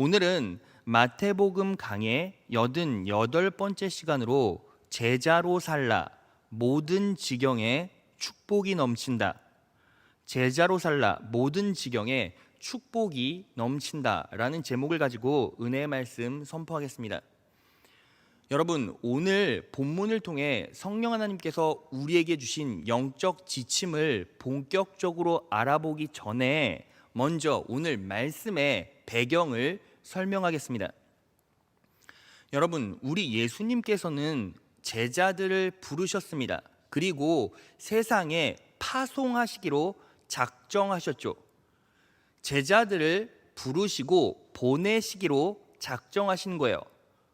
오늘은 마태복음 강의 88번째 시간으로 제자로 살라 모든 지경에 축복이 넘친다. 제자로 살라 모든 지경에 축복이 넘친다 라는 제목을 가지고 은혜의 말씀 선포하겠습니다. 여러분, 오늘 본문을 통해 성령 하나님께서 우리에게 주신 영적 지침을 본격적으로 알아보기 전에 먼저 오늘 말씀의 배경을 설명하겠습니다. 여러분, 우리 예수님께서는 제자들을 부르셨습니다. 그리고 세상에 파송하시기로 작정하셨죠. 제자들을 부르시고 보내시기로 작정하신 거예요.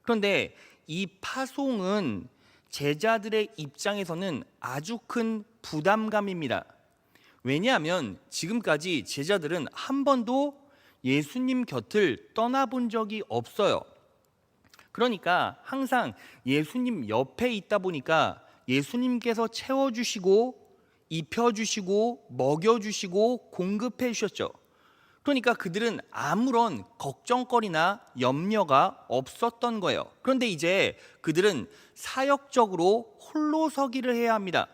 그런데 이 파송은 제자들의 입장에서는 아주 큰 부담감입니다. 왜냐하면 지금까지 제자들은 한 번도 예수님 곁을 떠나본 적이 없어요. 그러니까 항상 예수님 옆에 있다 보니까 예수님께서 채워주시고 입혀주시고 먹여주시고 공급해 주셨죠. 그러니까 그들은 아무런 걱정거리나 염려가 없었던 거예요. 그런데 이제 그들은 사역적으로 홀로 서기를 해야 합니다.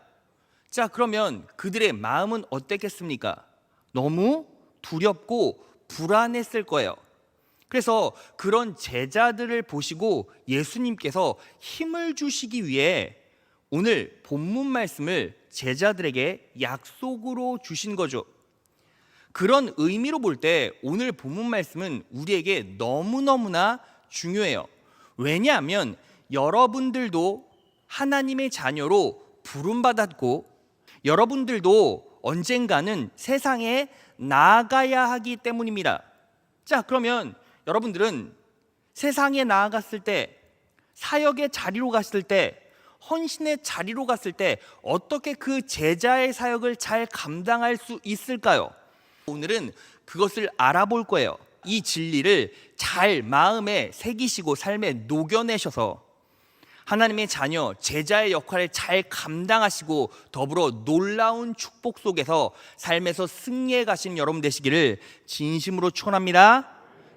자, 그러면 그들의 마음은 어땠겠습니까? 너무 두렵고 불안했을 거예요. 그래서 그런 제자들을 보시고 예수님께서 힘을 주시기 위해 오늘 본문 말씀을 제자들에게 약속으로 주신 거죠. 그런 의미로 볼 때 오늘 본문 말씀은 우리에게 너무너무나 중요해요. 왜냐하면 여러분들도 하나님의 자녀로 부름받았고 여러분들도 언젠가는 세상에 나아가야 하기 때문입니다. 자, 그러면 여러분들은 세상에 나아갔을 때, 사역의 자리로 갔을 때, 헌신의 자리로 갔을 때 어떻게 그 제자의 사역을 잘 감당할 수 있을까요? 오늘은 그것을 알아볼 거예요. 이 진리를 잘 마음에 새기시고 삶에 녹여내셔서 하나님의 자녀, 제자의 역할을 잘 감당하시고 더불어 놀라운 축복 속에서 삶에서 승리해 가신 여러분 되시기를 진심으로 축원합니다.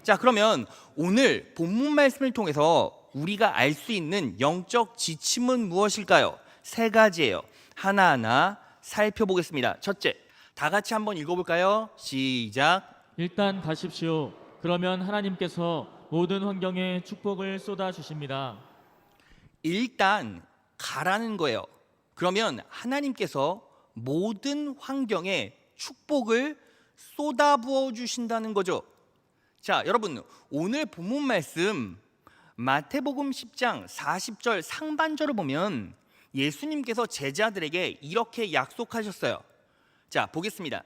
자, 그러면 오늘 본문 말씀을 통해서 우리가 알 수 있는 영적 지침은 무엇일까요? 세 가지예요. 하나하나 살펴보겠습니다. 첫째, 다 같이 한번 읽어볼까요? 시작. 일단 가십시오. 그러면 하나님께서 모든 환경에 축복을 쏟아 주십니다. 일단 가라는 거예요. 그러면 하나님께서 모든 환경에 축복을 쏟아부어 주신다는 거죠. 자, 여러분, 오늘 본문 말씀 마태복음 10장 40절 상반절을 보면 예수님께서 제자들에게 이렇게 약속하셨어요. 자, 보겠습니다.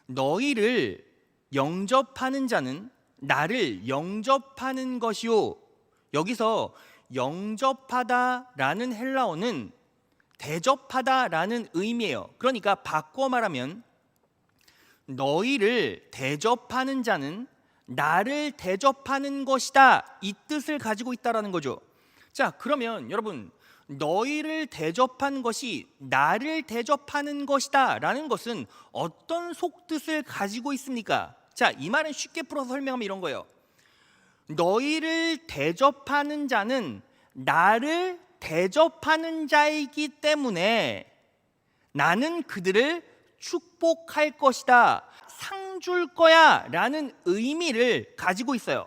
너희를 영접하는 자는 나를 영접하는 것이요. 여기서 영접하다라는 헬라어는 대접하다라는 의미예요. 그러니까 바꿔 말하면 너희를 대접하는 자는 나를 대접하는 것이다, 이 뜻을 가지고 있다라는 거죠. 자, 그러면 여러분, 너희를 대접한 것이 나를 대접하는 것이다 라는 것은 어떤 속뜻을 가지고 있습니까? 자, 이 말은 쉽게 풀어서 설명하면 이런 거예요. 너희를 대접하는 자는 나를 대접하는 자이기 때문에 나는 그들을 축복할 것이다, 상 줄 거야 라는 의미를 가지고 있어요.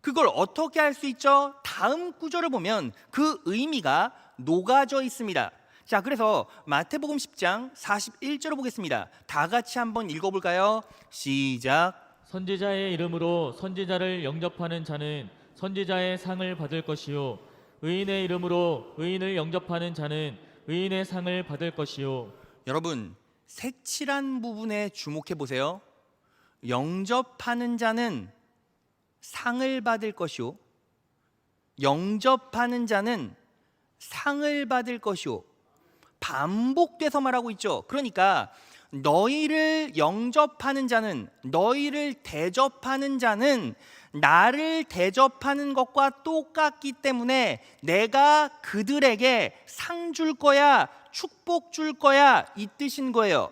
그걸 어떻게 할 수 있죠? 다음 구절을 보면 그 의미가 녹아져 있습니다. 자, 그래서 마태복음 10장 41절을 보겠습니다. 다 같이 한번 읽어볼까요? 시작. 선지자의 이름으로 선지자를 영접하는 자는 선지자의 상을 받을 것이요. 의인의 이름으로 의인을 영접하는 자는 의인의 상을 받을 것이요. 여러분, 색칠한 부분에 주목해 보세요. 영접하는 자는 상을 받을 것이요. 영접하는 자는 상을 받을 것이요. 반복돼서 말하고 있죠. 그러니까 너희를 영접하는 자는, 너희를 대접하는 자는 나를 대접하는 것과 똑같기 때문에 내가 그들에게 상 줄 거야, 축복 줄 거야, 이 뜻인 거예요.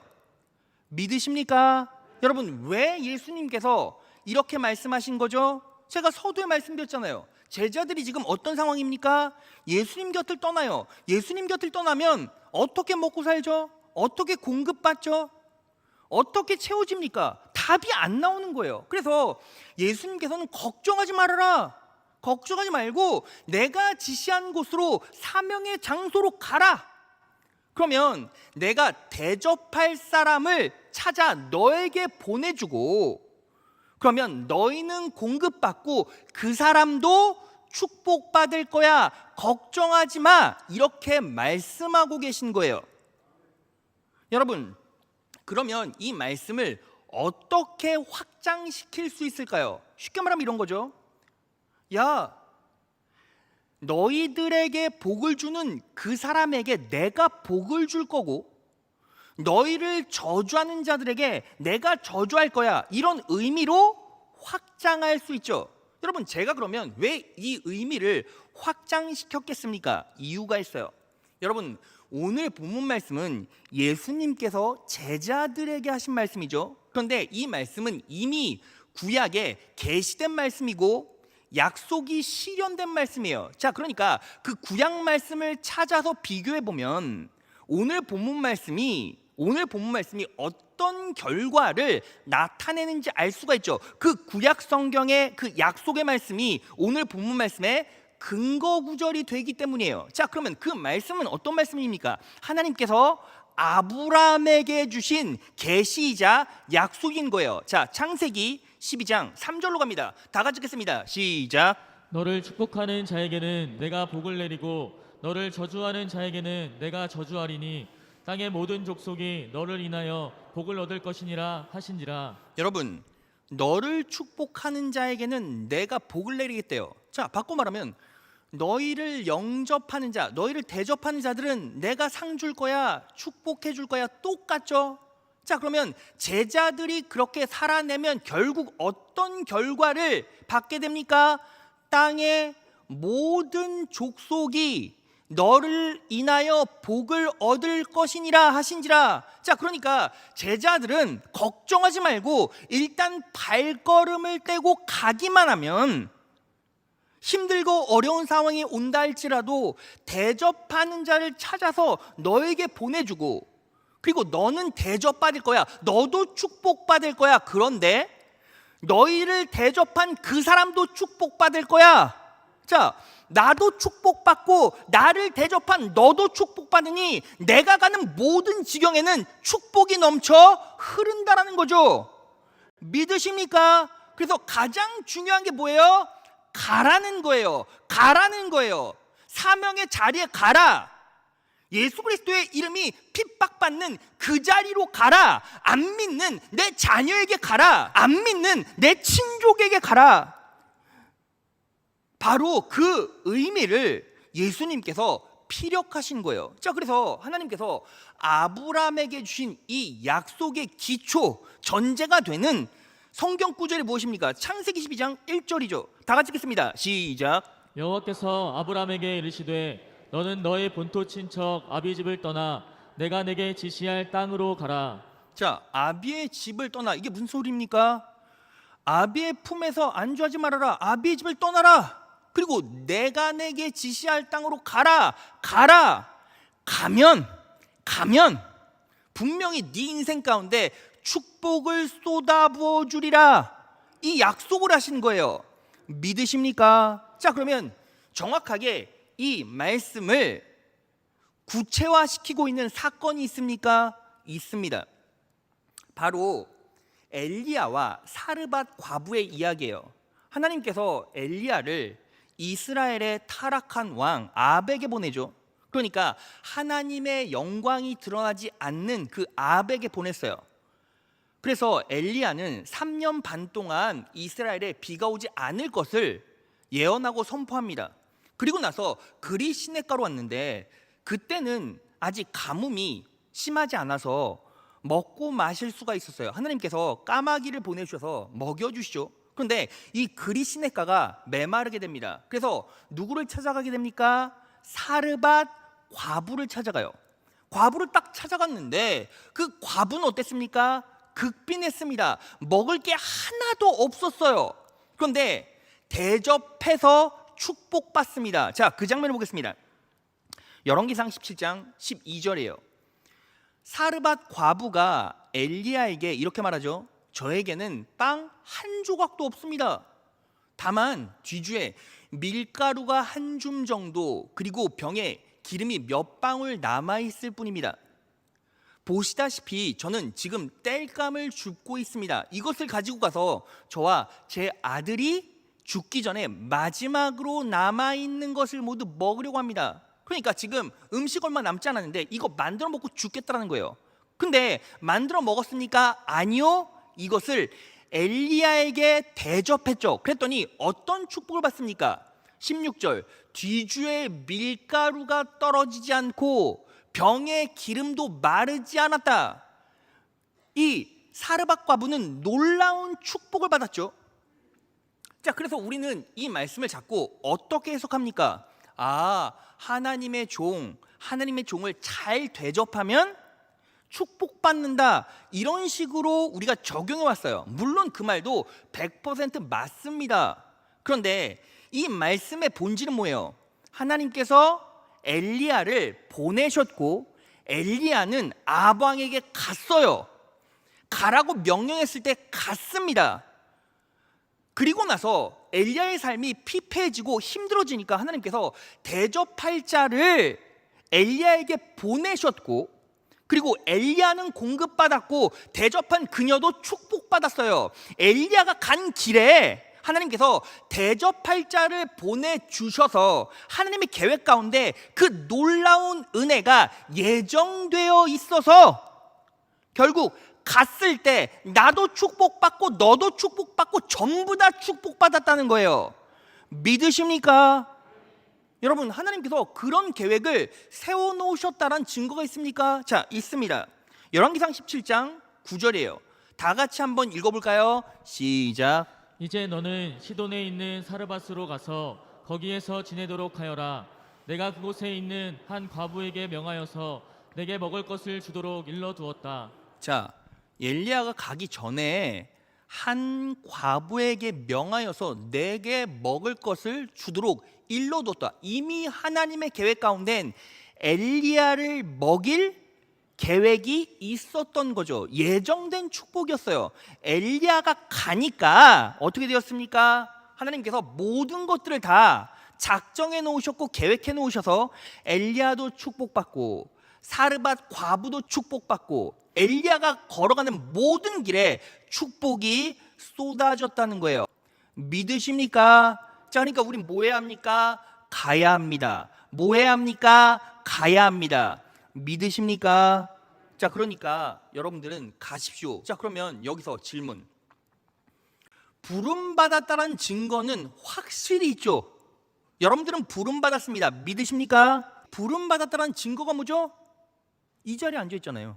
믿으십니까? 여러분, 왜 예수님께서 이렇게 말씀하신 거죠? 제가 서두에 말씀드렸잖아요. 제자들이 지금 어떤 상황입니까? 예수님 곁을 떠나요. 예수님 곁을 떠나면 어떻게 먹고 살죠? 어떻게 공급받죠? 어떻게 채워집니까? 답이 안 나오는 거예요. 그래서 예수님께서는 걱정하지 말아라. 걱정하지 말고 내가 지시한 곳으로 사명의 장소로 가라. 그러면 내가 대접할 사람을 찾아 너에게 보내주고, 그러면 너희는 공급받고 그 사람도 축복받을 거야. 걱정하지 마. 이렇게 말씀하고 계신 거예요. 여러분, 그러면 이 말씀을 어떻게 확장시킬 수 있을까요? 쉽게 말하면 이런 거죠. 야, 너희들에게 복을 주는 그 사람에게 내가 복을 줄 거고, 너희를 저주하는 자들에게 내가 저주할 거야. 이런 의미로 확장할 수 있죠. 여러분, 제가 그러면 왜 이 의미를 확장시켰겠습니까? 이유가 있어요. 여러분, 오늘 본문 말씀은 예수님께서 제자들에게 하신 말씀이죠. 그런데 이 말씀은 이미 구약에 계시된 말씀이고 약속이 실현된 말씀이에요. 자, 그러니까 그 구약 말씀을 찾아서 비교해 보면 오늘 본문 말씀이 어떤 결과를 나타내는지 알 수가 있죠. 그 구약 성경의 그 약속의 말씀이 오늘 본문 말씀의 근거 구절이 되기 때문이에요. 자, 그러면 그 말씀은 어떤 말씀입니까? 하나님께서 아브라함에게 주신 계시이자 약속인 거예요. 자, 창세기 12장 3절로 갑니다. 다 같이 읽겠습니다. 시작. 너를 축복하는 자에게는 내가 복을 내리고 너를 저주하는 자에게는 내가 저주하리니 땅의 모든 족속이 너를 인하여 복을 얻을 것이니라 하신지라. 여러분, 너를 축복하는 자에게는 내가 복을 내리겠대요. 자, 바꿔 말하면 너희를 영접하는 자, 너희를 대접하는 자들은 내가 상 줄 거야, 축복해 줄 거야. 똑같죠? 자, 그러면 제자들이 그렇게 살아내면 결국 어떤 결과를 받게 됩니까? 땅의 모든 족속이 너를 인하여 복을 얻을 것이니라 하신지라. 자, 그러니까 제자들은 걱정하지 말고 일단 발걸음을 떼고 가기만 하면 힘들고 어려운 상황이 온다 할지라도 대접하는 자를 찾아서 너에게 보내주고, 그리고 너는 대접받을 거야. 너도 축복받을 거야. 그런데 너희를 대접한 그 사람도 축복받을 거야. 자, 나도 축복받고 나를 대접한 너도 축복받으니 내가 가는 모든 지경에는 축복이 넘쳐 흐른다라는 거죠. 믿으십니까? 그래서 가장 중요한 게 뭐예요? 가라는 거예요. 가라는 거예요. 사명의 자리에 가라. 예수 그리스도의 이름이 핍박받는 그 자리로 가라. 안 믿는 내 자녀에게 가라. 안 믿는 내 친족에게 가라. 바로 그 의미를 예수님께서 피력하신 거예요. 자, 그래서 하나님께서 아브라함에게 주신 이 약속의 기초, 전제가 되는 성경 구절이 무엇입니까? 창세기 12장 1절이죠. 다 같이 읽겠습니다. 시작. 여호와께서 아브라함에게 이르시되 너는 너의 본토 친척 아비 집을 떠나 내가 내게 지시할 땅으로 가라. 자, 아비의 집을 떠나. 이게 무슨 소리입니까? 아비의 품에서 안주하지 말아라. 아비의 집을 떠나라. 그리고 내가 내게 지시할 땅으로 가라. 가면 분명히 네 인생 가운데 축복을 쏟아부어 주리라. 이 약속을 하신 거예요. 믿으십니까? 자, 그러면 정확하게 이 말씀을 구체화시키고 있는 사건이 있습니까? 있습니다. 바로 엘리야와 사르밧 과부의 이야기예요. 하나님께서 엘리야를 이스라엘의 타락한 왕 아합에게 보내죠. 그러니까 하나님의 영광이 드러나지 않는 그 아합에게 보냈어요. 그래서 엘리야는 3년 반 동안 이스라엘에 비가 오지 않을 것을 예언하고 선포합니다. 그리고 나서 그리 시냇가로 왔는데 그때는 아직 가뭄이 심하지 않아서 먹고 마실 수가 있었어요. 하나님께서 까마귀를 보내주셔서 먹여주시죠. 그런데 이 그리 시냇가가 메마르게 됩니다. 그래서 누구를 찾아가게 됩니까? 사르밧 과부를 찾아가요. 과부를 딱 찾아갔는데 그 과부는 어땠습니까? 극빈했습니다. 먹을 게 하나도 없었어요. 그런데 대접해서 축복받습니다. 자, 그 장면을 보겠습니다. 열왕기상 17장 12절이에요. 사르밧 과부가 엘리야에게 이렇게 말하죠. 저에게는 빵 한 조각도 없습니다. 다만 뒤주에 밀가루가 한 줌 정도, 그리고 병에 기름이 몇 방울 남아있을 뿐입니다. 보시다시피 저는 지금 땔감을 줍고 있습니다. 이것을 가지고 가서 저와 제 아들이 죽기 전에 마지막으로 남아있는 것을 모두 먹으려고 합니다. 그러니까 지금 음식 얼마 남지 않았는데 이거 만들어 먹고 죽겠다는 거예요. 근데 만들어 먹었습니까? 아니요. 이것을 엘리야에게 대접했죠. 그랬더니 어떤 축복을 받습니까? 16절, 뒤주에 밀가루가 떨어지지 않고 병의 기름도 마르지 않았다. 이 사르밧 과부는 놀라운 축복을 받았죠. 자, 그래서 우리는 이 말씀을 잡고 어떻게 해석합니까? 하나님의 종을 잘 대접하면 축복받는다, 이런 식으로 우리가 적용해 왔어요. 물론 그 말도 100% 맞습니다. 그런데 이 말씀의 본질은 뭐예요? 하나님께서 엘리야를 보내셨고 엘리야는 아방에게 갔어요. 가라고 명령했을 때 갔습니다. 그리고 나서 엘리야의 삶이 피폐해지고 힘들어지니까 하나님께서 대접할 자를 엘리야에게 보내셨고, 그리고 엘리야는 공급받았고 대접한 그녀도 축복받았어요. 엘리야가 간 길에 하나님께서 대접할 자를 보내주셔서 하나님의 계획 가운데 그 놀라운 은혜가 예정되어 있어서 결국 갔을 때 나도 축복받고 너도 축복받고 전부 다 축복받았다는 거예요. 믿으십니까? 여러분, 하나님께서 그런 계획을 세워놓으셨다는 증거가 있습니까? 자, 있습니다. 열왕기상 17장 9절이에요. 다 같이 한번 읽어볼까요? 시작. 이제 너는 시돈에 있는 사르밧으로 가서 거기에서 지내도록 하여라. 내가 그곳에 있는 한 과부에게 명하여서 내게 먹을 것을 주도록 일러두었다. 자, 엘리야가 가기 전에 한 과부에게 명하여서 내게 먹을 것을 주도록 일러뒀다. 이미 하나님의 계획 가운데는 엘리야를 먹일 계획이 있었던 거죠. 예정된 축복이었어요. 엘리야가 가니까 어떻게 되었습니까? 하나님께서 모든 것들을 다 작정해 놓으셨고 계획해 놓으셔서 엘리야도 축복받고 사르밧 과부도 축복받고 엘리야가 걸어가는 모든 길에 축복이 쏟아졌다는 거예요. 믿으십니까? 자, 그러니까 우리 뭐 해야 합니까? 가야 합니다. 뭐 해야 합니까? 가야 합니다. 믿으십니까? 자, 그러니까 여러분들은 가십시오. 자, 그러면 여기서 질문. 부름받았다는 증거는 확실히 있죠. 여러분들은 부름받았습니다. 믿으십니까? 부름받았다는 증거가 뭐죠? 이 자리에 앉아 있잖아요.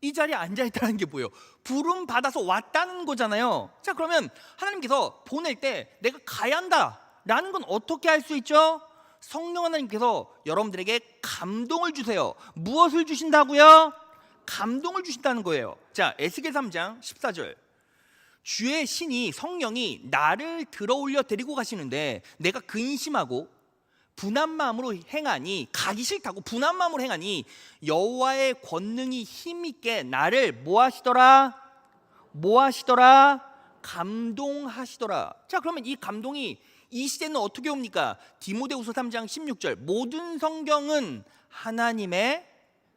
이 자리에 앉아 있다는 게 뭐예요? 부름 받아서 왔다는 거잖아요. 자, 그러면 하나님께서 보낼 때 내가 가야 한다라는 건 어떻게 할 수 있죠? 성령 하나님께서 여러분들에게 감동을 주세요. 무엇을 주신다고요? 감동을 주신다는 거예요. 자, 에스겔 3장 14절. 주의 신이 성령이 나를 들어올려 데리고 가시는데 내가 근심하고 분한 마음으로 행하니, 가기 싫다고 분한 마음으로 행하니 여호와의 권능이 힘있게 나를 뭐 하시더라? 감동하시더라. 자, 그러면 이 감동이 이 시대는 어떻게 옵니까? 디모데후서 3장 16절. 모든 성경은 하나님의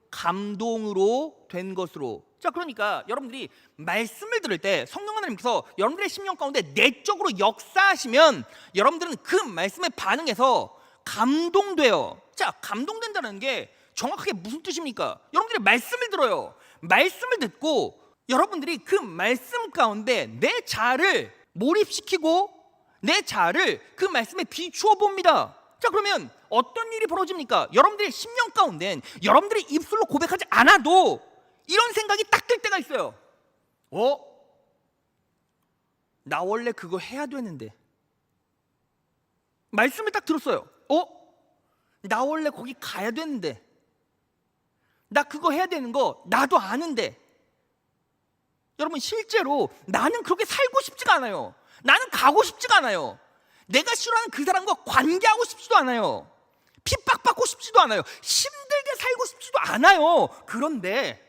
감동으로 된 것으로. 자, 그러니까 여러분들이 말씀을 들을 때 성령 하나님께서 여러분들의 심령 가운데 내적으로 역사하시면 여러분들은 그 말씀에 반응해서 감동돼요. 자, 감동된다는 게 정확하게 무슨 뜻입니까? 여러분들이 말씀을 들어요. 말씀을 듣고 여러분들이 그 말씀 가운데 내 자아를 몰입시키고 내 자아를 그 말씀에 비추어 봅니다. 자, 그러면 어떤 일이 벌어집니까? 여러분들의 심령 가운데는 여러분들의 입술로 고백하지 않아도 이런 생각이 딱 들 때가 있어요. 나 원래 그거 해야 되는데. 말씀을 딱 들었어요. 나 원래 거기 가야 되는데. 나 그거 해야 되는 거 나도 아는데. 여러분, 실제로 나는 그렇게 살고 싶지가 않아요. 나는 가고 싶지가 않아요. 내가 싫어하는 그 사람과 관계하고 싶지도 않아요. 핍박받고 싶지도 않아요. 힘들게 살고 싶지도 않아요. 그런데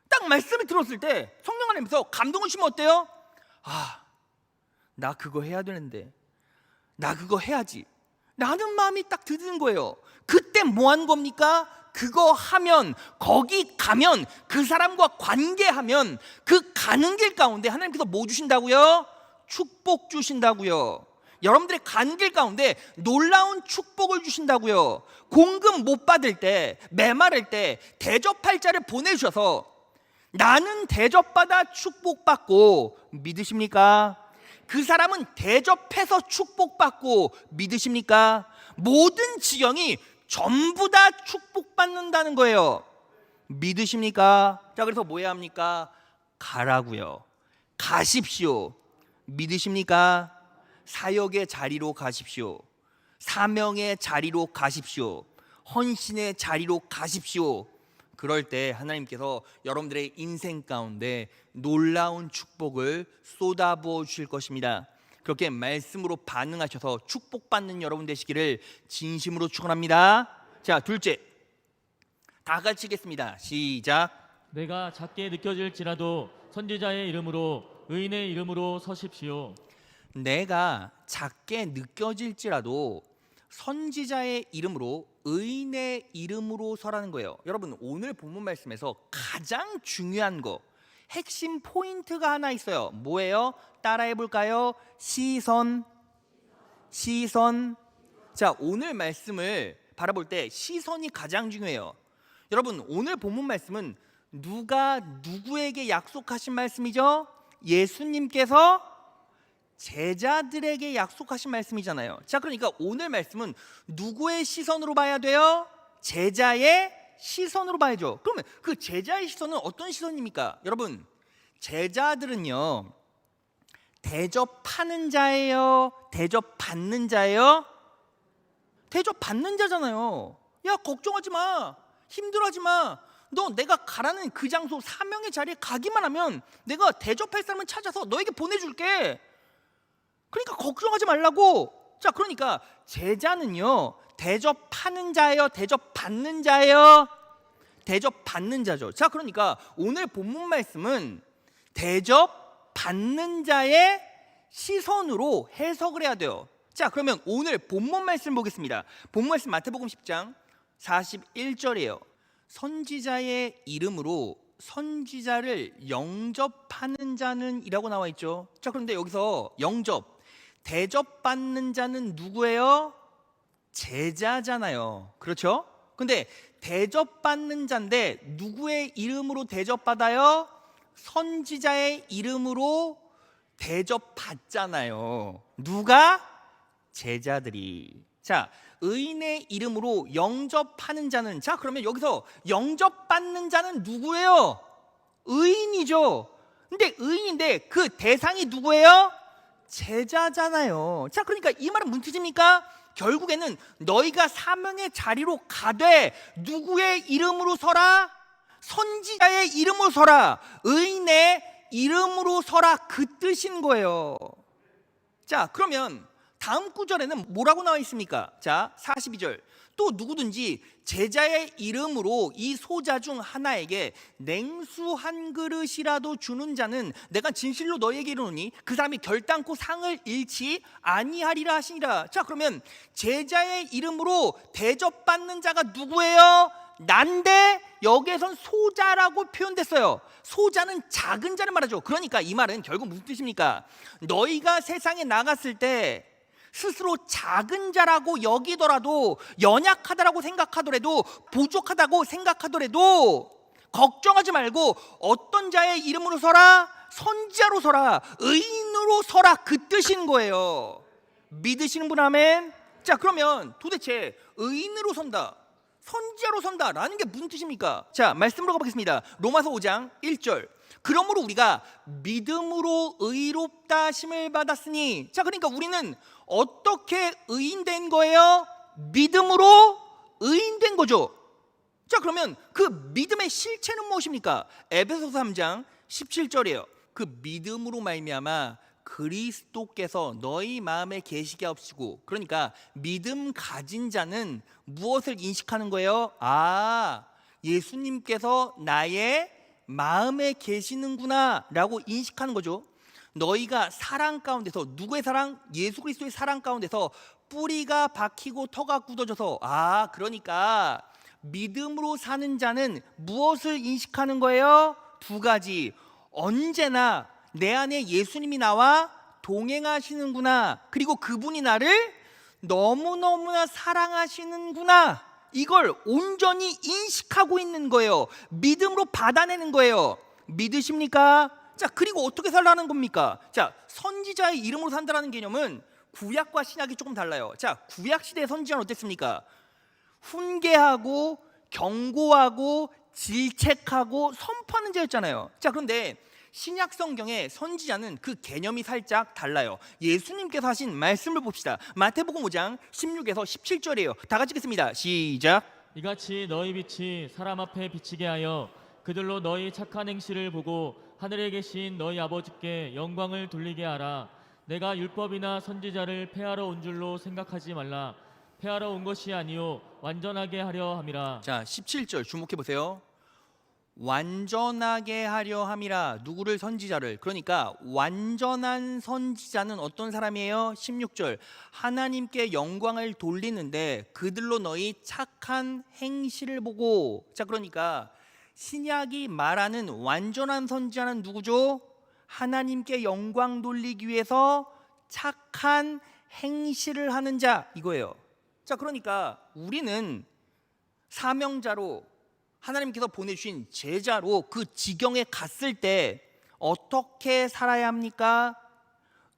딱 말씀을 들었을 때 성령 안에서 감동을 주면 어때요? 나 그거 해야 되는데, 나 그거 해야지 라는 마음이 딱 드는 거예요. 그때 뭐 하는 겁니까? 그거 하면, 거기 가면, 그 사람과 관계하면 그 가는 길 가운데 하나님께서 뭐 주신다고요? 축복 주신다고요. 여러분들의 가는 길 가운데 놀라운 축복을 주신다고요. 공급 못 받을 때, 메마를 때 대접할 자를 보내주셔서 나는 대접받아 축복받고, 믿으십니까? 그 사람은 대접해서 축복받고, 믿으십니까? 모든 지경이 전부 다 축복받는다는 거예요. 믿으십니까? 자, 그래서 뭐 해야 합니까? 가라고요. 가십시오. 믿으십니까? 사역의 자리로 가십시오. 사명의 자리로 가십시오. 헌신의 자리로 가십시오. 그럴 때 하나님께서 여러분들의 인생 가운데 놀라운 축복을 쏟아부어 주실 것입니다. 그렇게 말씀으로 반응하셔서 축복받는 여러분 되시기를 진심으로 축원합니다. 자, 둘째, 다 같이 읽겠습니다. 시작. 내가 작게 느껴질지라도 선지자의 이름으로 의인의 이름으로 서십시오. 내가 작게 느껴질지라도 선지자의 이름으로, 의인의 이름으로 서라는 거예요. 여러분, 오늘 본문 말씀에서 가장 중요한 거, 핵심 포인트가 하나 있어요. 뭐예요? 따라해 볼까요? 시선. 자, 오늘 말씀을 바라볼 때 시선이 가장 중요해요. 여러분, 오늘 본문 말씀은 누가 누구에게 약속하신 말씀이죠? 예수님께서 제자들에게 약속하신 말씀이잖아요. 자, 그러니까 오늘 말씀은 누구의 시선으로 봐야 돼요? 제자의 시선으로 봐야죠. 그러면 그 제자의 시선은 어떤 시선입니까? 여러분, 제자들은요, 대접하는 자예요? 대접받는 자예요? 대접받는 자잖아요. 야, 걱정하지 마, 힘들어하지 마. 너 내가 가라는 그 장소, 사명의 자리에 가기만 하면 내가 대접할 사람을 찾아서 너에게 보내줄게. 그러니까 걱정하지 말라고. 자, 그러니까 제자는요, 대접하는 자예요? 대접받는 자예요? 대접받는 자죠. 자, 그러니까 오늘 본문 말씀은 대접받는 자의 시선으로 해석을 해야 돼요. 자, 그러면 오늘 본문 말씀 보겠습니다. 본문 말씀 마태복음 10장 41절이에요. 선지자의 이름으로 선지자를 영접하는 자는 이라고 나와 있죠. 자, 그런데 여기서 영접, 대접받는 자는 누구예요? 제자잖아요. 그렇죠? 근데 대접받는 자인데 누구의 이름으로 대접받아요? 선지자의 이름으로 대접받잖아요. 누가? 제자들이. 자, 의인의 이름으로 영접하는 자는, 자, 그러면 여기서 영접받는 자는 누구예요? 의인이죠. 근데 의인인데 그 대상이 누구예요? 제자잖아요. 자, 그러니까 이 말은 무슨 뜻입니까? 결국에는 너희가 사명의 자리로 가되 누구의 이름으로 서라? 선지자의 이름으로 서라. 의인의 이름으로 서라. 그 뜻인 거예요. 자, 그러면 다음 구절에는 뭐라고 나와 있습니까? 자, 42절. 또 누구든지 제자의 이름으로 이 소자 중 하나에게 냉수 한 그릇이라도 주는 자는 내가 진실로 너희에게 이르노니 그 사람이 결단코 상을 잃지 아니하리라 하시니라. 자, 그러면 제자의 이름으로 대접받는 자가 누구예요? 난데 여기에선 소자라고 표현됐어요. 소자는 작은 자를 말하죠. 그러니까 이 말은 결국 무슨 뜻입니까? 너희가 세상에 나갔을 때 스스로 작은 자라고 여기더라도, 연약하다라고 생각하더라도, 부족하다고 생각하더라도 걱정하지 말고 어떤 자의 이름으로 서라? 선지자로 서라. 의인으로 서라. 그 뜻인 거예요. 믿으시는 분 아멘? 자, 그러면 도대체 의인으로 선다, 선지자로 선다라는 게 무슨 뜻입니까? 자, 말씀으로 가보겠습니다. 로마서 5장 1절. 그러므로 우리가 믿음으로 의롭다 하심을 받았으니, 자, 그러니까 우리는 어떻게 의인된 거예요? 믿음으로 의인된 거죠. 자, 그러면 그 믿음의 실체는 무엇입니까? 에베소서 3장 17절이에요. 그 믿음으로 말미암아 그리스도께서 너희 마음에 계시게 하옵시고, 그러니까 믿음 가진 자는 무엇을 인식하는 거예요? 예수님께서 나의 마음에 계시는구나 라고 인식하는 거죠. 너희가 사랑 가운데서, 누구의 사랑? 예수 그리스도의 사랑 가운데서 뿌리가 박히고 터가 굳어져서, 그러니까 믿음으로 사는 자는 무엇을 인식하는 거예요? 두 가지. 언제나 내 안에 예수님이 나와 동행하시는구나, 그리고 그분이 나를 너무너무나 사랑하시는구나, 이걸 온전히 인식하고 있는 거예요. 믿음으로 받아내는 거예요. 믿으십니까? 자, 그리고 어떻게 살라는 겁니까? 자, 선지자의 이름으로 산다라는 개념은 구약과 신약이 조금 달라요. 자, 구약 시대의 선지자는 어땠습니까? 훈계하고 경고하고 질책하고 선포하는 자였잖아요. 자, 그런데 신약 성경의 선지자는 그 개념이 살짝 달라요. 예수님께서 하신 말씀을 봅시다. 마태복음 5장 16에서 17절이에요. 다 같이 읽겠습니다. 시작. 이같이 너희 빛이 사람 앞에 비치게 하여 그들로 너희 착한 행실을 보고 하늘에 계신 너희 아버지께 영광을 돌리게 하라. 내가 율법이나 선지자를 폐하러 온 줄로 생각하지 말라. 폐하러 온 것이 아니요 완전하게 하려 함이라. 자, 17절 주목해 보세요. 완전하게 하려 함이라. 누구를? 선지자를. 그러니까 완전한 선지자는 어떤 사람이에요? 16절 하나님께 영광을 돌리는데 그들로 너희 착한 행실을 보고. 자, 그러니까 신약이 말하는 완전한 선지자는 누구죠? 하나님께 영광 돌리기 위해서 착한 행실을 하는 자, 이거예요. 자, 그러니까 우리는 사명자로, 하나님께서 보내주신 제자로 그 지경에 갔을 때 어떻게 살아야 합니까?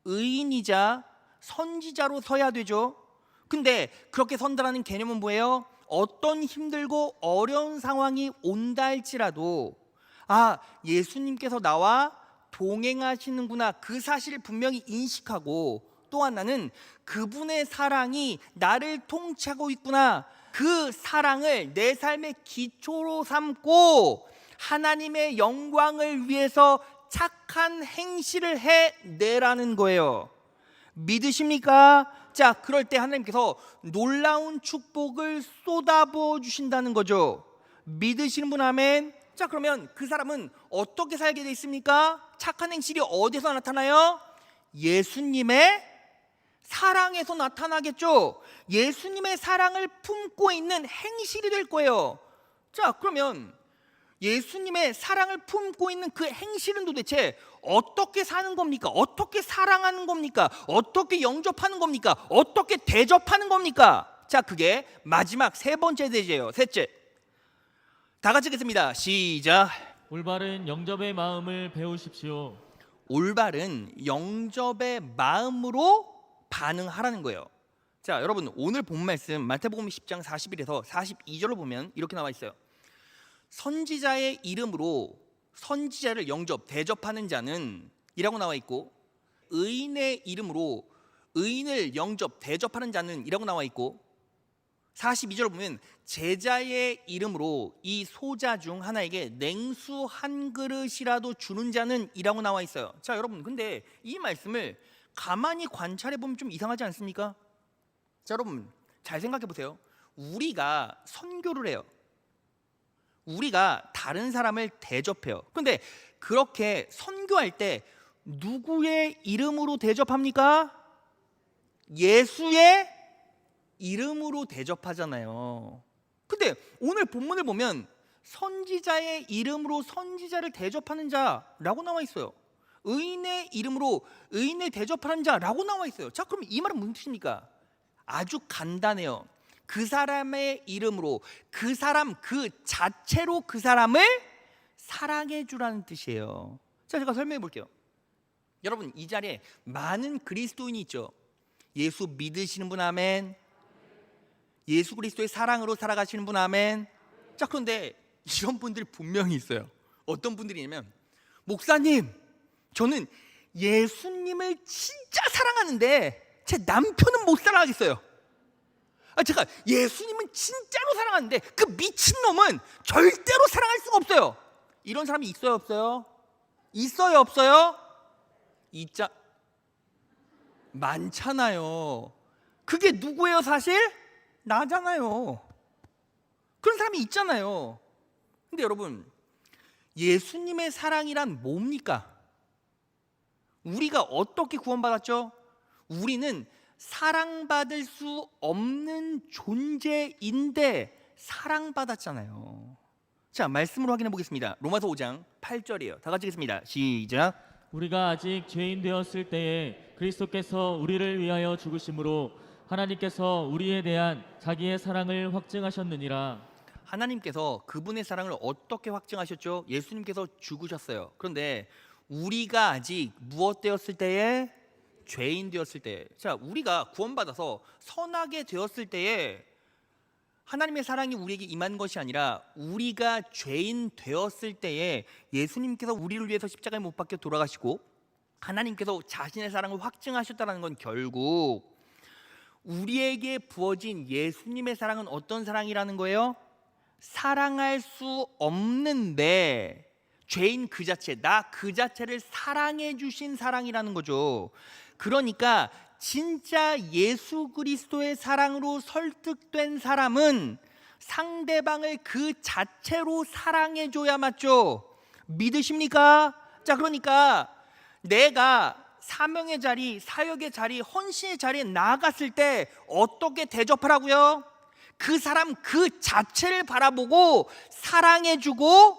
의인이자 선지자로 서야 되죠. 근데 그렇게 선다라는 개념은 뭐예요? 어떤 힘들고 어려운 상황이 온다 할지라도 예수님께서 나와 동행하시는구나, 그 사실을 분명히 인식하고, 또 하나는 그분의 사랑이 나를 통치하고 있구나, 그 사랑을 내 삶의 기초로 삼고 하나님의 영광을 위해서 착한 행실을 해내라는 거예요. 믿으십니까? 자, 그럴 때 하나님께서 놀라운 축복을 쏟아부어 주신다는 거죠. 믿으시는 분 아멘. 자, 그러면 그 사람은 어떻게 살게 돼 있습니까? 착한 행실이 어디서 나타나요? 예수님의 사랑에서 나타나겠죠. 예수님의 사랑을 품고 있는 행실이 될 거예요. 자, 그러면 예수님의 사랑을 품고 있는 그 행실은 도대체 어떻게 사는 겁니까? 어떻게 사랑하는 겁니까? 어떻게 영접하는 겁니까? 어떻게 대접하는 겁니까? 자, 그게 마지막 세 번째 대제예요. 셋째. 다 같이 읽겠습니다. 시작. 올바른 영접의 마음을 배우십시오. 올바른 영접의 마음으로 반응하라는 거예요. 자, 여러분, 오늘 본 말씀 마태복음 10장 41에서 42절을 보면 이렇게 나와 있어요. 선지자의 이름으로 선지자를 영접, 대접하는 자는 이라고 나와 있고, 의인의 이름으로 의인을 영접, 대접하는 자는 이라고 나와 있고, 42절을 보면 제자의 이름으로 이 소자 중 하나에게 냉수 한 그릇이라도 주는 자는 이라고 나와 있어요. 자, 여러분, 근데 이 말씀을 가만히 관찰해 보면 좀 이상하지 않습니까? 자, 여러분, 잘 생각해 보세요. 우리가 선교를 해요. 우리가 다른 사람을 대접해요. 근데 그렇게 선교할 때 누구의 이름으로 대접합니까? 예수의 이름으로 대접하잖아요. 근데 오늘 본문을 보면 선지자의 이름으로 선지자를 대접하는 자라고 나와 있어요. 의인의 이름으로 의인을 대접하는 자라고 나와 있어요. 자, 그럼 이 말은 무슨 뜻입니까? 아주 간단해요. 그 사람의 이름으로, 그 사람 그 자체로 그 사람을 사랑해 주라는 뜻이에요. 자, 제가 설명해 볼게요. 여러분, 이 자리에 많은 그리스도인이 있죠. 예수 믿으시는 분 아멘. 예수 그리스도의 사랑으로 살아가시는 분 아멘. 자, 그런데 이런 분들 분명히 있어요. 어떤 분들이냐면, 목사님, 저는 예수님을 진짜 사랑하는데 제 남편은 못 사랑하겠어요. 제가 예수님은 진짜로 사랑하는데 그 미친놈은 절대로 사랑할 수가 없어요. 이런 사람이 있어요, 없어요? 있어요, 없어요? 많잖아요. 그게 누구예요 사실? 나잖아요. 그런 사람이 있잖아요. 근데 여러분, 예수님의 사랑이란 뭡니까? 우리가 어떻게 구원받았죠? 우리는 사랑받을 수 없는 존재인데 사랑받았잖아요. 자, 말씀으로 확인해 보겠습니다. 로마서 5장 8절이에요. 다 같이 읽겠습니다. 시작. 우리가 아직 죄인 되었을 때에 그리스도께서 우리를 위하여 죽으심으로 하나님께서 우리에 대한 자기의 사랑을 확증하셨느니라. 하나님께서 그분의 사랑을 어떻게 확증하셨죠? 예수님께서 죽으셨어요. 그런데 우리가 아직 무엇 되었을 때에? 죄인 되었을 때. 자, 우리가 구원받아서 선하게 되었을 때에 하나님의 사랑이 우리에게 임한 것이 아니라 우리가 죄인 되었을 때에 예수님께서 우리를 위해서 십자가에 못 박혀 돌아가시고 하나님께서 자신의 사랑을 확증하셨다는 건 결국 우리에게 부어진 예수님의 사랑은 어떤 사랑이라는 거예요? 사랑할 수 없는데 죄인 그 자체, 나 그 자체를 사랑해 주신 사랑이라는 거죠. 그러니까 진짜 예수 그리스도의 사랑으로 설득된 사람은 상대방을 그 자체로 사랑해 줘야 맞죠. 믿으십니까? 자, 그러니까 내가 사명의 자리, 사역의 자리, 헌신의 자리에 나아갔을 때 어떻게 대접하라고요? 그 사람 그 자체를 바라보고 사랑해 주고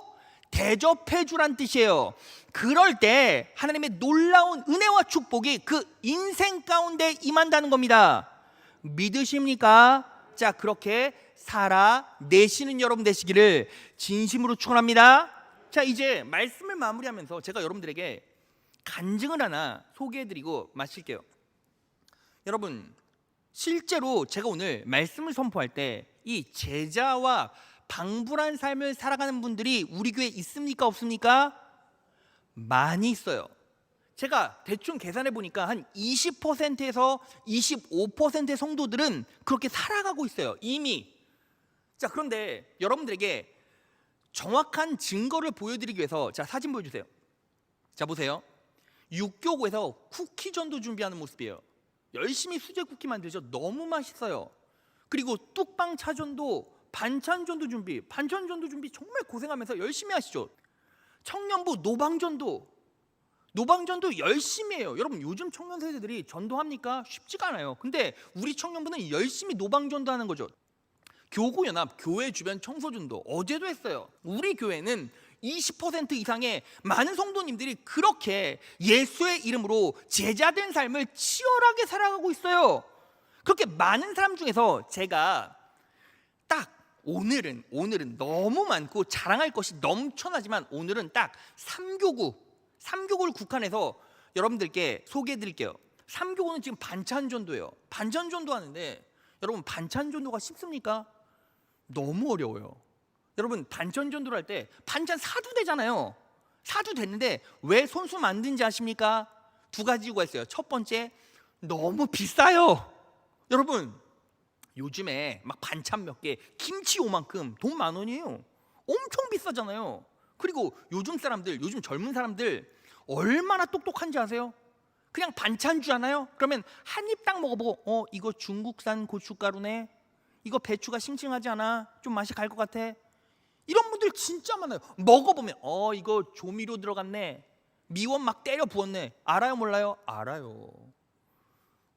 대접해 주란 뜻이에요. 그럴 때 하나님의 놀라운 은혜와 축복이 그 인생 가운데 임한다는 겁니다. 믿으십니까? 자, 그렇게 살아내시는 여러분 되시기를 진심으로 축원합니다. 자, 이제 말씀을 마무리하면서 제가 여러분들에게 간증을 하나 소개해드리고 마칠게요. 여러분, 실제로 제가 오늘 말씀을 선포할 때 이 제자와 방불한 삶을 살아가는 분들이 우리 교회에 있습니까 없습니까? 많이 있어요. 제가 대충 계산해 보니까 한 20%에서 25%의 성도들은 그렇게 살아가고 있어요, 이미. 자, 그런데 여러분들에게 정확한 증거를 보여드리기 위해서, 자, 사진 보여주세요. 자, 보세요. 육교구에서 쿠키전도 준비하는 모습이에요. 열심히 수제 쿠키 만들죠. 너무 맛있어요. 그리고 뚝방 차전도, 반찬전도 준비, 반찬전도 준비 정말 고생하면서 열심히 하시죠. 청년부 노방전도 열심히 해요. 여러분, 요즘 청년 세대들이 전도합니까? 쉽지가 않아요. 근데 우리 청년부는 열심히 노방전도 하는 거죠. 교구연합 교회 주변 청소전도 어제도 했어요. 우리 교회는 20% 이상의 많은 성도님들이 그렇게 예수의 이름으로 제자된 삶을 치열하게 살아가고 있어요. 그렇게 많은 사람 중에서 제가 딱 오늘은 너무 많고 자랑할 것이 넘쳐나지만 오늘은 딱 3교구를 국한해서 여러분들께 소개해 드릴게요. 3교구는 지금 반찬전도예요. 반찬전도 하는데 여러분, 반찬전도가 쉽습니까? 너무 어려워요. 여러분, 반찬전도를 할 때 반찬 사도 되잖아요. 사도 됐는데 왜 손수 만든지 아십니까? 두 가지 이유가 있어요. 첫 번째, 너무 비싸요. 여러분, 요즘에 막 반찬 몇 개, 김치 요만큼 돈 10,000원이에요. 엄청 비싸잖아요. 그리고 요즘 젊은 사람들 얼마나 똑똑한지 아세요? 그냥 반찬 주잖아요. 그러면 한 입 딱 먹어보고 이거 중국산 고춧가루네, 이거 배추가 싱싱하지 않아, 좀 맛이 갈 것 같아, 이런 분들 진짜 많아요. 먹어보면 이거 조미료 들어갔네, 미원 막 때려 부었네. 알아요 몰라요? 알아요.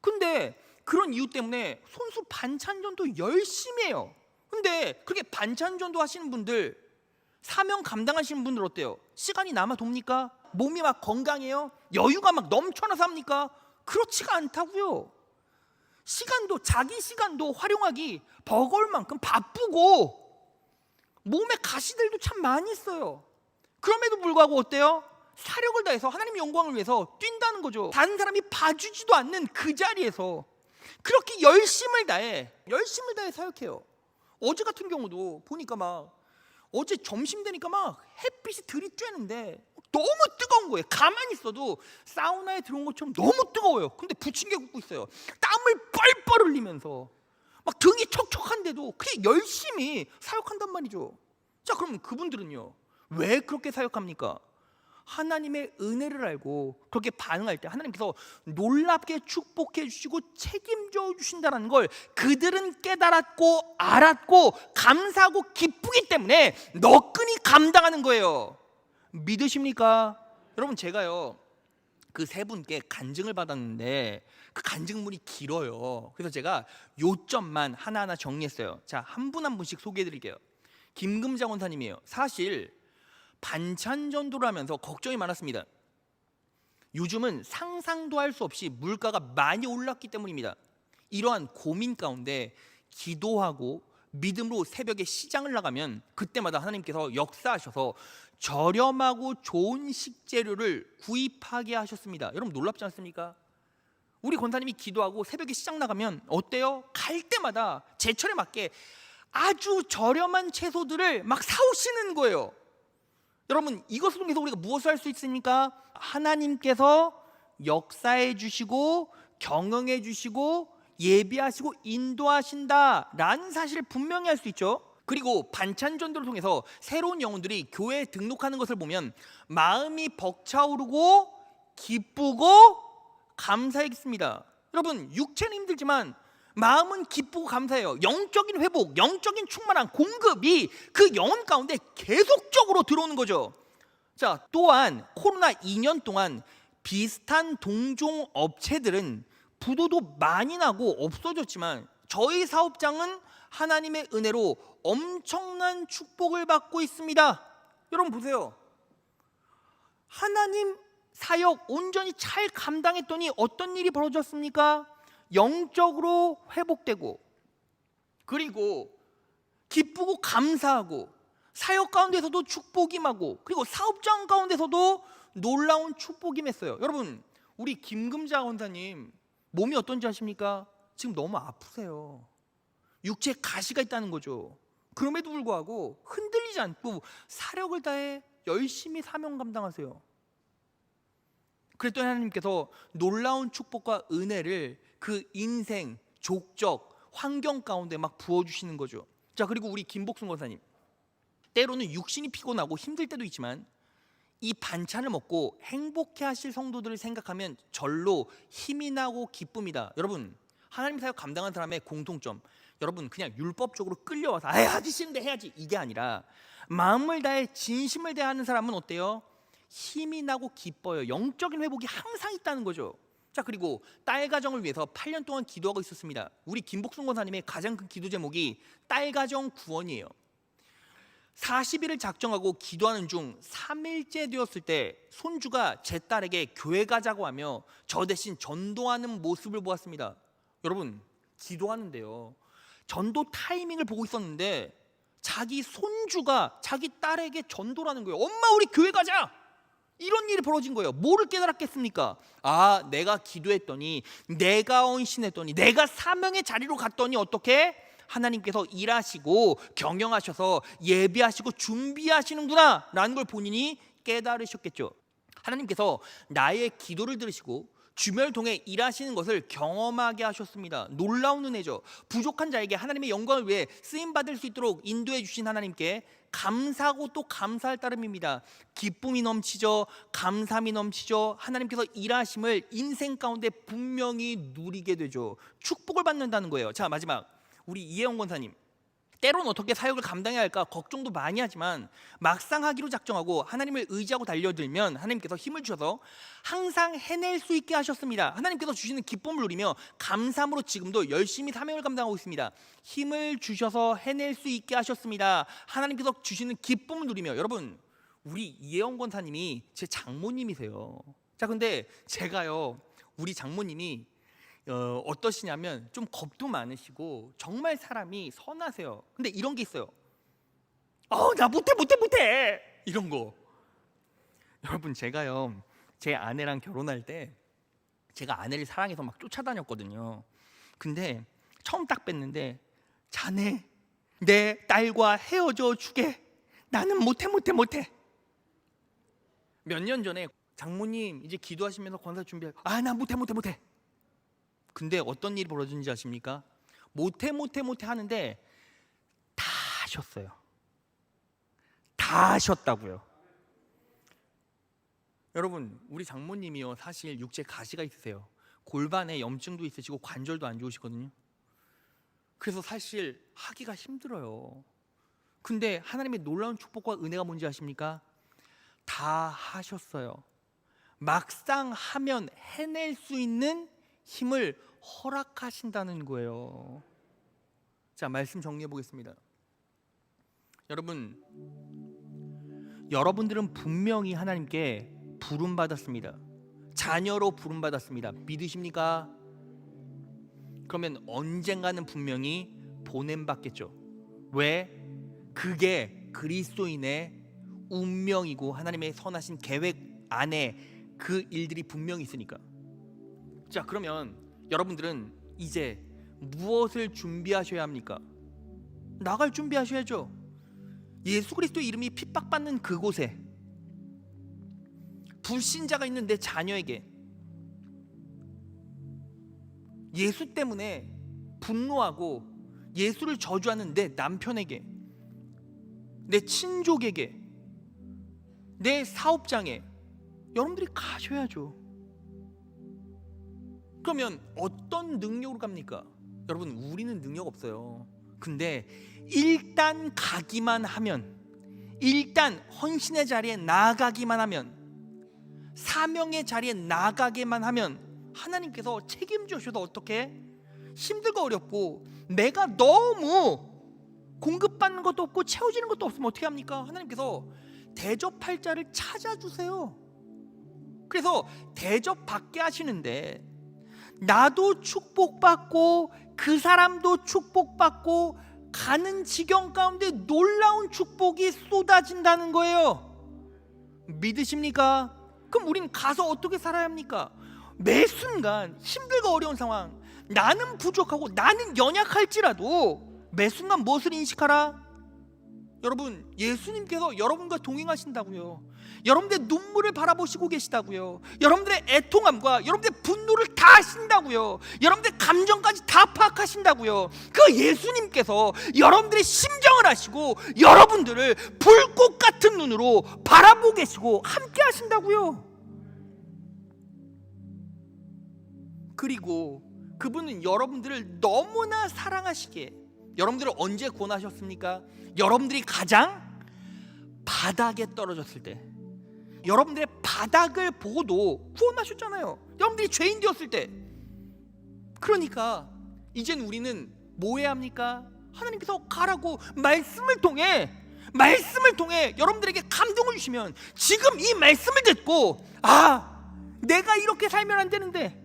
근데 그런 이유 때문에 손수 반찬전도 열심히 해요. 근데 그렇게 반찬전도 하시는 분들, 사명 감당하시는 분들 어때요? 시간이 남아 돕니까? 몸이 막 건강해요? 여유가 막 넘쳐나서 합니까? 그렇지가 않다고요. 자기 시간도 활용하기 버거울 만큼 바쁘고 몸에 가시들도 참 많이 있어요. 그럼에도 불구하고 어때요? 사력을 다해서 하나님의 영광을 위해서 뛴다는 거죠. 다른 사람이 봐주지도 않는 그 자리에서 그렇게 열심을 다해 사역해요. 어제 같은 경우도 보니까 막 어제 점심 되니까 막 햇빛이 들이쬐는데 너무 뜨거운 거예요. 가만히 있어도 사우나에 들어온 것처럼 너무 뜨거워요. 근데 부침개 굽고 있어요. 땀을 뻘뻘 흘리면서 막 등이 척척한데도 그냥 열심히 사역한단 말이죠. 자, 그럼 그분들은요, 왜 그렇게 사역합니까? 하나님의 은혜를 알고 그렇게 반응할 때 하나님께서 놀랍게 축복해 주시고 책임져 주신다는 걸 그들은 깨달았고 알았고 감사하고 기쁘기 때문에 너끈히 감당하는 거예요. 믿으십니까? 여러분, 제가요 그 세 분께 간증을 받았는데 그 간증문이 길어요. 그래서 제가 요점만 하나하나 정리했어요. 자, 한 분 한 분씩 소개해 드릴게요. 김금자 권사님이에요. 사실 반찬 전도를 하면서 걱정이 많았습니다. 요즘은 상상도 할 수 없이 물가가 많이 올랐기 때문입니다. 이러한 고민 가운데 기도하고 믿음으로 새벽에 시장을 나가면 그때마다 하나님께서 역사하셔서 저렴하고 좋은 식재료를 구입하게 하셨습니다. 여러분, 놀랍지 않습니까? 우리 권사님이 기도하고 새벽에 시장 나가면 어때요? 갈 때마다 제철에 맞게 아주 저렴한 채소들을 막 사오시는 거예요. 여러분, 이것을 통해서 우리가 무엇을 할 수 있습니까? 하나님께서 역사해 주시고 경영해 주시고 예비하시고 인도하신다라는 사실을 분명히 할 수 있죠. 그리고 반찬 전도를 통해서 새로운 영혼들이 교회에 등록하는 것을 보면 마음이 벅차오르고 기쁘고 감사하겠습니다. 여러분, 육체는 힘들지만 마음은 기쁘고 감사해요. 영적인 회복, 영적인 충만한 공급이 그 영혼 가운데 계속적으로 들어오는 거죠. 자, 또한 코로나 2년 동안 비슷한 동종 업체들은 부도도 많이 나고 없어졌지만 저희 사업장은 하나님의 은혜로 엄청난 축복을 받고 있습니다. 여러분 보세요. 하나님 사역 온전히 잘 감당했더니 어떤 일이 벌어졌습니까? 영적으로 회복되고 그리고 기쁘고 감사하고 사역 가운데서도 축복이 임하고 그리고 사업장 가운데서도 놀라운 축복이 임했어요. 여러분, 우리 김금자 원사님 몸이 어떤지 아십니까? 지금 너무 아프세요. 육체에 가시가 있다는 거죠. 그럼에도 불구하고 흔들리지 않고 사력을 다해 열심히 사명 감당하세요. 그랬더니 하나님께서 놀라운 축복과 은혜를 그 인생, 족적, 환경 가운데 막 부어주시는 거죠. 자, 그리고 우리 김복순 권사님, 때로는 육신이 피곤하고 힘들 때도 있지만 이 반찬을 먹고 행복해 하실 성도들을 생각하면 절로 힘이 나고 기쁩니다. 여러분, 하나님 사역 감당한 사람의 공통점, 여러분 그냥 율법적으로 끌려와서 하기 싫은데 해야지 이게 아니라 마음을 다해 진심을 다하는 사람은 어때요? 힘이 나고 기뻐요. 영적인 회복이 항상 있다는 거죠. 자, 그리고 딸 가정을 위해서 8년 동안 기도하고 있었습니다. 우리 김복순 권사님의 가장 큰 기도 제목이 딸 가정 구원이에요. 40일을 작정하고 기도하는 중 3일째 되었을 때 손주가 제 딸에게 교회 가자고 하며 저 대신 전도하는 모습을 보았습니다. 여러분, 기도하는데요, 전도 타이밍을 보고 있었는데 자기 손주가 자기 딸에게 전도라는 거예요. 엄마, 우리 교회 가자! 이런 일이 벌어진 거예요. 뭐를 깨달았겠습니까? 아, 내가 기도했더니, 내가 헌신했더니, 내가 사명의 자리로 갔더니 어떻게? 하나님께서 일하시고 경영하셔서 예비하시고 준비하시는구나 라는 걸 본인이 깨달으셨겠죠. 하나님께서 나의 기도를 들으시고 주변을 통해 일하시는 것을 경험하게 하셨습니다. 놀라운 은혜죠. 부족한 자에게 하나님의 영광을 위해 쓰임받을 수 있도록 인도해 주신 하나님께 감사하고 또 감사할 따름입니다. 기쁨이 넘치죠. 감사함이 넘치죠. 하나님께서 일하심을 인생 가운데 분명히 누리게 되죠. 축복을 받는다는 거예요. 자, 마지막 우리 이혜영 권사님, 때로는 어떻게 사역을 감당해야 할까 걱정도 많이 하지만 막상 하기로 작정하고 하나님을 의지하고 달려들면 하나님께서 힘을 주셔서 항상 해낼 수 있게 하셨습니다. 하나님께서 주시는 기쁨을 누리며 감사함으로 지금도 열심히 사명을 감당하고 있습니다. 힘을 주셔서 해낼 수 있게 하셨습니다. 하나님께서 주시는 기쁨을 누리며, 여러분, 우리 이혜영 권사님이 제 장모님이세요. 자, 근데 제가요, 우리 장모님이 어떠시냐면 좀 겁도 많으시고 정말 사람이 선하세요. 근데 이런 게 있어요. 나 못해 이런 거. 여러분, 제가요, 제 아내랑 결혼할 때 제가 아내를 사랑해서 막 쫓아다녔거든요. 근데 처음 딱 뵀는데, 자네 내 딸과 헤어져 주게. 나는 못해. 몇 년 전에 장모님 이제 기도하시면서 권사 준비하고, 나 못해. 근데 어떤 일이 벌어진지 아십니까? 못해 하는데 다 하셨어요. 다 하셨다고요. 여러분, 우리 장모님이요, 사실 육체 가시가 있으세요. 골반에 염증도 있으시고 관절도 안 좋으시거든요. 그래서 사실 하기가 힘들어요. 근데 하나님의 놀라운 축복과 은혜가 뭔지 아십니까? 다 하셨어요. 막상 하면 해낼 수 있는 힘을 허락하신다는 거예요. 자, 말씀 정리해 보겠습니다. 여러분들은 분명히 하나님께 부름받았습니다. 자녀로 부름받았습니다. 믿으십니까? 그러면 언젠가는 분명히 보냄받겠죠. 왜? 그게 그리스도인의 운명이고 하나님의 선하신 계획 안에 그 일들이 분명히 있으니까. 자, 그러면 여러분들은 이제 무엇을 준비하셔야 합니까? 나갈 준비하셔야죠. 예수 그리스도 이름이 핍박받는 그곳에, 불신자가 있는 내 자녀에게, 예수 때문에 분노하고 예수를 저주하는 내 남편에게, 내 친족에게, 내 사업장에 여러분들이 가셔야죠. 그러면 어떤 능력으로 갑니까? 여러분, 우리는 능력 없어요. 근데 일단 가기만 하면, 일단 헌신의 자리에 나아가기만 하면, 사명의 자리에 나아가기만 하면 하나님께서 책임져 주셔서 어떻게? 힘들고 어렵고 내가 너무 공급받는 것도 없고 채워지는 것도 없으면 어떻게 합니까? 하나님께서 대접할 자를 찾아주세요. 그래서 대접받게 하시는데, 나도 축복받고 그 사람도 축복받고 가는 지경 가운데 놀라운 축복이 쏟아진다는 거예요. 믿으십니까? 그럼 우린 가서 어떻게 살아야 합니까? 매 순간 힘들고 어려운 상황, 나는 부족하고 나는 연약할지라도 매 순간 무엇을 인식하라? 여러분, 예수님께서 여러분과 동행하신다고요. 여러분들의 눈물을 바라보시고 계시다고요. 여러분들의 애통함과 여러분들의 분노를 다 아신다고요. 여러분들의 감정까지 다 파악하신다고요. 그 예수님께서 여러분들의 심정을 아시고 여러분들을 불꽃 같은 눈으로 바라보고 계시고 함께 하신다고요. 그리고 그분은 여러분들을 너무나 사랑하시기에, 여러분들을 언제 구원하셨습니까? 여러분들이 가장 바닥에 떨어졌을 때, 여러분들의 바닥을 보고도 구원하셨잖아요. 여러분들이 죄인 되었을 때. 그러니까 이젠 우리는 뭐 해야 합니까? 하나님께서 가라고 말씀을 통해 여러분들에게 감동을 주시면, 지금 이 말씀을 듣고, 내가 이렇게 살면 안 되는데,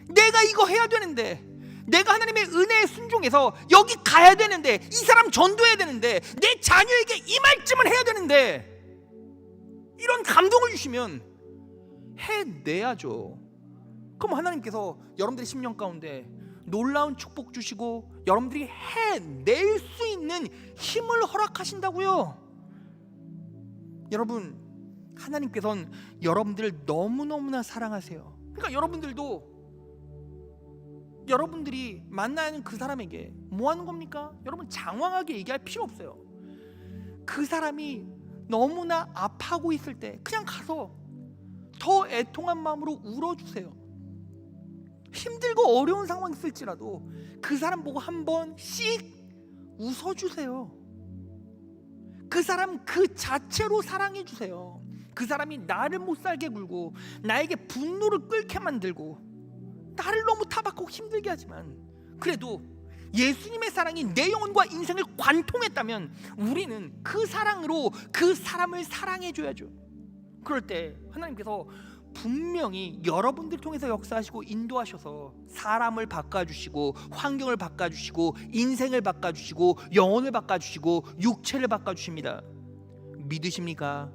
내가 이거 해야 되는데, 내가 하나님의 은혜에 순종해서 여기 가야 되는데, 이 사람 전도해야 되는데, 내 자녀에게 이 말씀을 해야 되는데, 이런 감동을 주시면 해내야죠. 그럼 하나님께서 여러분들의 심령 가운데 놀라운 축복 주시고 여러분들이 해낼 수 있는 힘을 허락하신다고요. 여러분, 하나님께서는 여러분들을 너무너무나 사랑하세요. 그러니까 여러분들이 만나야 하는 그 사람에게 뭐 하는 겁니까? 여러분, 장황하게 얘기할 필요 없어요. 그 사람이 너무나 아파하고 있을 때 그냥 가서 더 애통한 마음으로 울어주세요. 힘들고 어려운 상황이 있을지라도 그 사람 보고 한 번씩 웃어주세요. 그 사람 그 자체로 사랑해주세요. 그 사람이 나를 못 살게 굴고 나에게 분노를 끓게 만들고 나를 너무 타박하고 힘들게 하지만, 그래도 예수님의 사랑이 내 영혼과 인생을 관통했다면 우리는 그 사랑으로 그 사람을 사랑해줘야죠. 그럴 때 하나님께서 분명히 여러분들 통해서 역사하시고 인도하셔서 사람을 바꿔주시고 환경을 바꿔주시고 인생을 바꿔주시고 영혼을 바꿔주시고 육체를 바꿔주십니다. 믿으십니까?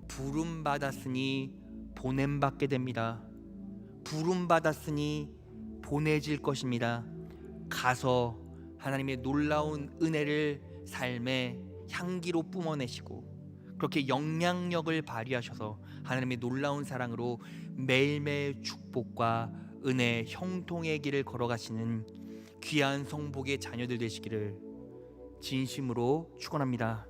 부름받았으니 보냄받게 됩니다. 부름받았으니 보내질 것입니다. 가서 하나님의 놀라운 은혜를 삶의 향기로 뿜어내시고 그렇게 영향력을 발휘하셔서 하나님의 놀라운 사랑으로 매일매일 축복과 은혜 형통의 길을 걸어가시는 귀한 성복의 자녀들 되시기를 진심으로 축원합니다.